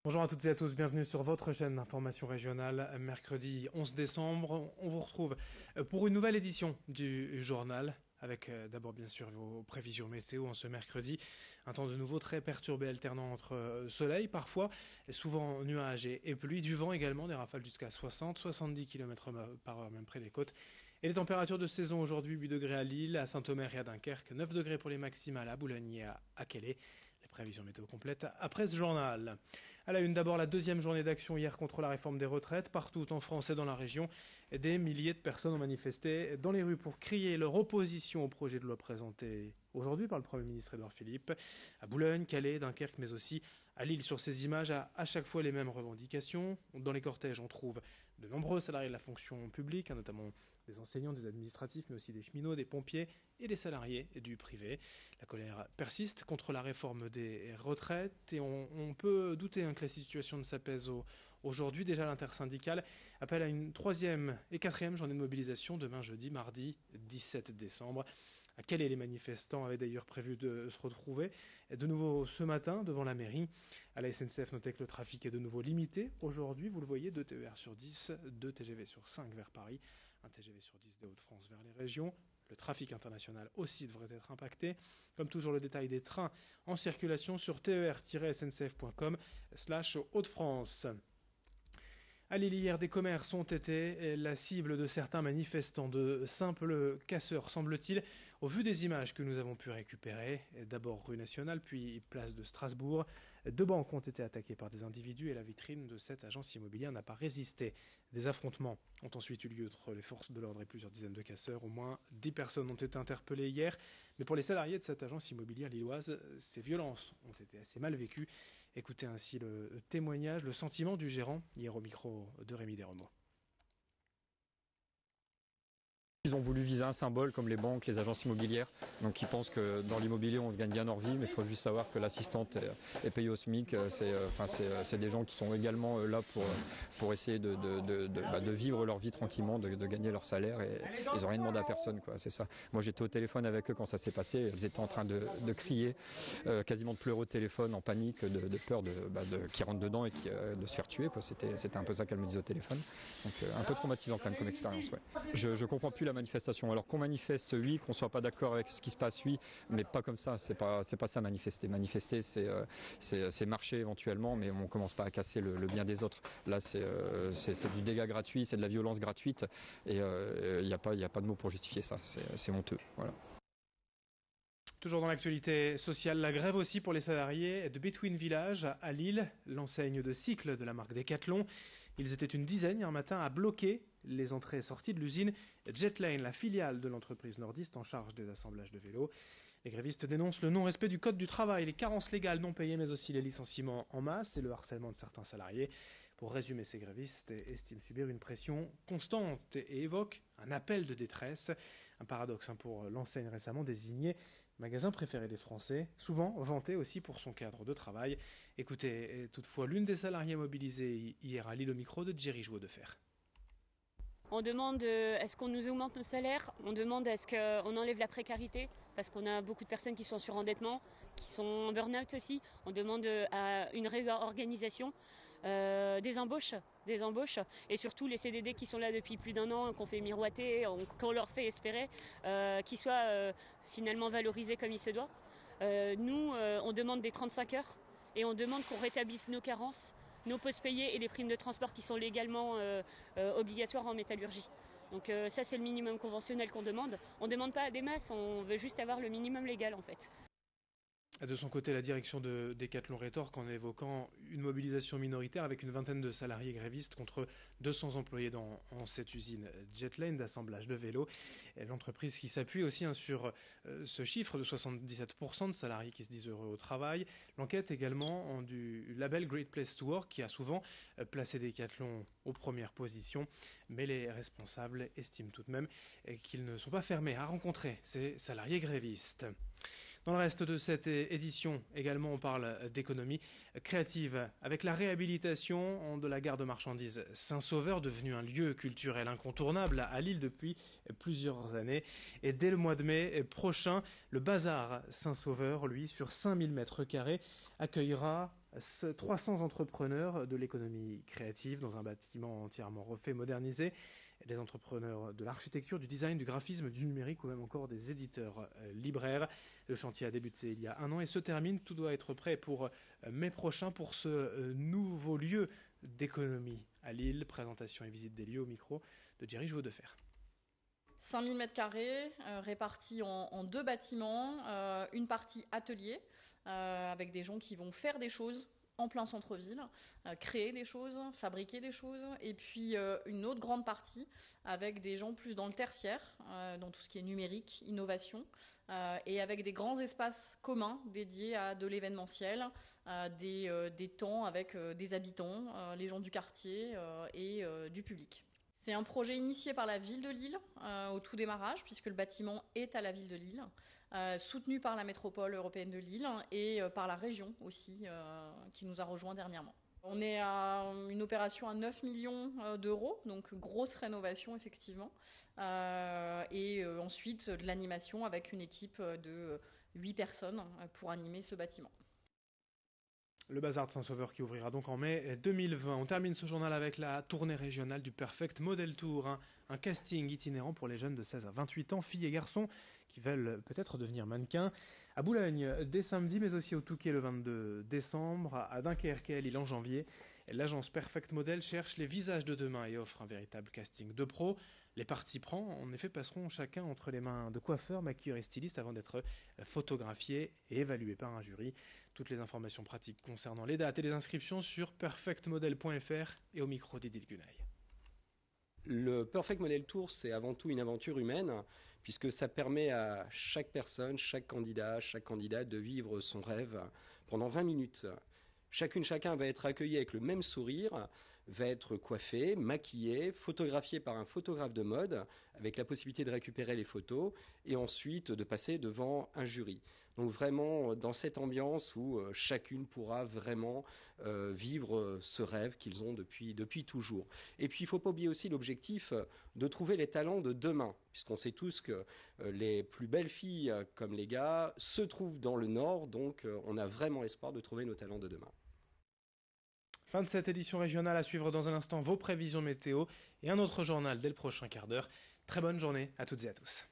Bonjour à toutes et à tous, bienvenue sur votre chaîne d'information régionale. Mercredi 11 décembre, on vous retrouve pour une nouvelle édition du journal, avec d'abord bien sûr vos prévisions météo en ce mercredi. Un temps de nouveau très perturbé, alternant entre soleil parfois, souvent nuages et pluie, du vent également, des rafales jusqu'à 60-70 km par heure même près des côtes. Et les températures de saison aujourd'hui, 8 degrés à Lille, à Saint-Omer et à Dunkerque, 9 degrés pour les maximales à Boulogne et à Quélé. Les prévisions météo complètes après ce journal. À la une, d'abord la deuxième journée d'action hier contre la réforme des retraites. Partout en France et dans la région, des milliers de personnes ont manifesté dans les rues pour crier leur opposition au projet de loi présenté aujourd'hui par le Premier ministre Édouard Philippe. À Boulogne, Calais, Dunkerque, mais aussi à Lille. Sur ces images, à chaque fois les mêmes revendications. Dans les cortèges, on trouve de nombreux salariés de la fonction publique, notamment des enseignants, des administratifs, mais aussi des cheminots, des pompiers et des salariés du privé. La colère persiste contre la réforme des retraites et on peut douter que la situation ne s'apaise aujourd'hui. Déjà, l'intersyndicale appelle à une troisième et quatrième journée de mobilisation demain jeudi, mardi 17 décembre. À Calais, les manifestants avaient d'ailleurs prévu de se retrouver de nouveau ce matin devant la mairie. À la SNCF, notez que le trafic est de nouveau limité. Aujourd'hui, vous le voyez, 2 TER sur 10, 2 TGV sur 5 vers Paris, 1 TGV sur 10 des Hauts-de-France vers les régions. Le trafic international aussi devrait être impacté. Comme toujours, le détail des trains en circulation sur ter-sncf.com/Hauts-de-France. À Lille, hier, des commerces ont été la cible de certains manifestants, de simples casseurs, semble-t-il, au vu des images que nous avons pu récupérer. D'abord rue Nationale, puis place de Strasbourg. 2 banques ont été attaquées par des individus et la vitrine de cette agence immobilière n'a pas résisté. Des affrontements ont ensuite eu lieu entre les forces de l'ordre et plusieurs dizaines de casseurs. Au moins 10 personnes ont été interpellées hier. Mais pour les salariés de cette agence immobilière lilloise, ces violences ont été assez mal vécues. Écoutez ainsi le témoignage, le sentiment du gérant, hier au micro de Rémi Desremeaux. Ils ont voulu viser un symbole comme les banques, les agences immobilières. Donc ils pensent que dans l'immobilier on gagne bien leur vie, mais il faut juste savoir que l'assistante est payée au SMIC. C'est des gens qui sont également là pour essayer de vivre leur vie tranquillement, de gagner leur salaire, et ils n'ont rien demandé à personne, quoi. C'est ça. Moi j'étais au téléphone avec eux quand ça s'est passé. Elles étaient en train de crier, quasiment de pleurer au téléphone, en panique, de peur qu'ils rentrent dedans et de se faire tuer, quoi. C'était un peu ça qu'elles me disaient au téléphone. Donc un peu traumatisant quand même comme expérience. Ouais. Je comprends plus la manifestation. Alors qu'on manifeste, oui, qu'on soit pas d'accord avec ce qui se passe, oui, mais pas comme ça. C'est pas ça manifester. Manifester, c'est marcher éventuellement, mais on commence pas à casser le bien des autres. Là, c'est du dégât gratuit, c'est de la violence gratuite, et il n'y a pas de mots pour justifier ça. C'est honteux. Voilà. Toujours dans l'actualité sociale, la grève aussi pour les salariés de Between Village à Lille, l'enseigne de cycle de la marque Decathlon. Ils étaient une dizaine hier matin à bloquer les entrées et sorties de l'usine Jetlane, la filiale de l'entreprise nordiste en charge des assemblages de vélos. Les grévistes dénoncent le non-respect du code du travail, les carences légales non payées, mais aussi les licenciements en masse et le harcèlement de certains salariés. Pour résumer, ces grévistes estiment subir une pression constante et évoquent un appel de détresse. Un paradoxe pour l'enseigne récemment désignée magasin préféré des Français, souvent vanté aussi pour son cadre de travail. Écoutez toutefois l'une des salariées mobilisées hier à Lille au micro de Jerry Jouot-de-Fer. On demande est-ce qu'on nous augmente nos salaires, on demande est-ce qu'on enlève la précarité, parce qu'on a beaucoup de personnes qui sont sur endettement, qui sont en burn-out aussi. On demande une réorganisation, des embauches, et surtout les CDD qui sont là depuis plus d'1 an, qu'on fait miroiter, qu'on leur fait espérer, qu'ils soient finalement valorisés comme il se doit. Nous, on demande des 35 heures et on demande qu'on rétablisse nos carences, nos postes payés et les primes de transport qui sont légalement obligatoires en métallurgie. Donc ça, c'est le minimum conventionnel qu'on demande. On ne demande pas à des masses, on veut juste avoir le minimum légal en fait. De son côté, la direction de Decathlon rétorque en évoquant une mobilisation minoritaire avec une vingtaine de salariés grévistes contre 200 employés dans cette usine Jetlane d'assemblage de vélos. L'entreprise qui s'appuie aussi sur ce chiffre de 77% de salariés qui se disent heureux au travail. L'enquête également du label Great Place to Work qui a souvent placé Decathlon aux premières positions, mais les responsables estiment tout de même qu'ils ne sont pas fermés à rencontrer ces salariés grévistes. Dans le reste de cette édition, également, on parle d'économie. créative avec la réhabilitation de la gare de marchandises Saint-Sauveur, devenue un lieu culturel incontournable à Lille depuis plusieurs années. Et dès le mois de mai prochain, le bazar Saint-Sauveur, lui, sur 5000 mètres carrés, accueillera 300 entrepreneurs de l'économie créative dans un bâtiment entièrement refait, modernisé. Des entrepreneurs de l'architecture, du design, du graphisme, du numérique ou même encore des éditeurs libraires. Le chantier a débuté il y a 1 an et se termine. Tout doit être prêt pour mai prochain pour ce nouveau lieu d'économie à Lille. Présentation et visite des lieux au micro de Thierry Jouvedefer. 5000 m² répartis en 2 bâtiments, une partie atelier avec des gens qui vont faire des choses en plein centre-ville, créer des choses, fabriquer des choses, et puis une autre grande partie avec des gens plus dans le tertiaire, dans tout ce qui est numérique, innovation, et avec des grands espaces communs dédiés à de l'événementiel, des temps avec des habitants, les gens du quartier et du public. C'est un projet initié par la ville de Lille au tout démarrage, puisque le bâtiment est à la ville de Lille, soutenu par la métropole européenne de Lille et par la région aussi, qui nous a rejoints dernièrement. On est à une opération à 9 millions d'euros, donc grosse rénovation effectivement, et ensuite de l'animation avec une équipe de 8 personnes pour animer ce bâtiment. Le bazar de Saint-Sauveur qui ouvrira donc en mai 2020. On termine ce journal avec la tournée régionale du Perfect Model Tour, un casting itinérant pour les jeunes de 16 à 28 ans, filles et garçons qui veulent peut-être devenir mannequins. À Boulogne dès samedi, mais aussi au Touquet le 22 décembre, à Dunkerque et à Lille en janvier. L'agence Perfect Model cherche les visages de demain et offre un véritable casting de pro. Les participants, en effet, passeront chacun entre les mains de coiffeurs, maquilleurs et stylistes avant d'être photographiés et évalués par un jury. Toutes les informations pratiques concernant les dates et les inscriptions sur perfectmodel.fr et au micro d'Edith Gunaï. Le Perfect Model Tour, c'est avant tout une aventure humaine, puisque ça permet à chaque personne, chaque candidate de vivre son rêve pendant 20 minutes. Chacun va être accueilli avec le même sourire, va être coiffé, maquillé, photographié par un photographe de mode, avec la possibilité de récupérer les photos, et ensuite de passer devant un jury. Donc vraiment dans cette ambiance où chacune pourra vraiment vivre ce rêve qu'ils ont depuis toujours. Et puis il ne faut pas oublier aussi l'objectif de trouver les talents de demain, puisqu'on sait tous que les plus belles filles comme les gars se trouvent dans le Nord, donc on a vraiment espoir de trouver nos talents de demain. Fin de cette édition régionale, à suivre dans un instant vos prévisions météo et un autre journal dès le prochain quart d'heure. Très bonne journée à toutes et à tous.